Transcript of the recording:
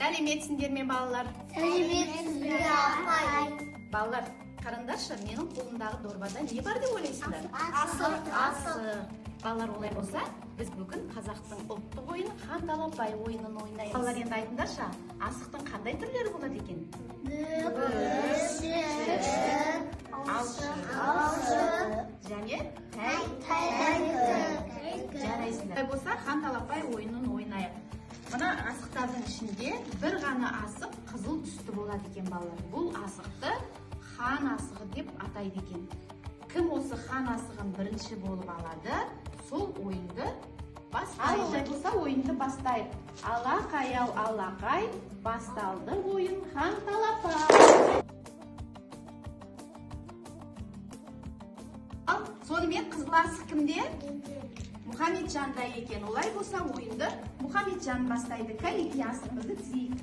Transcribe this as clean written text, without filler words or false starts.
Сәлеметсіңдер ме, балалар? Сәлеметсіздер, апай. Балалар, қараңдаршы, менің қолымдағы дорбада не бар деп ойлайсыңдар? Асық. Балалар, олай болса, біз бүгін қазақтың ұлттық ойыны хан талапбай ойынын ойнаймыз. Балалар, енді айтыңдаршы, асықтың қандай түрлері болады екен? Алшық, және тәйкі. жарайсыңдар. Олай болса, хан талапбай ойынын ойнайық. Мына асықтардың ішінде бір ғана асық қызыл түсті болады екен, балалар. Бұл асықты хан асығы деп атайды екен. Кім осы хан асығын бірінші болып алады, сол ойынды бастайды. Олай болса, ойынды бастайық. Алақай-ау, алақай, басталды ойын хан талапбай. Ал сонымен қызыл асық кімде? Мұхамеджанда екен. Олай болса, ойынды Мұхамеджан бастайды. Кәнекей асығымызды тізейік.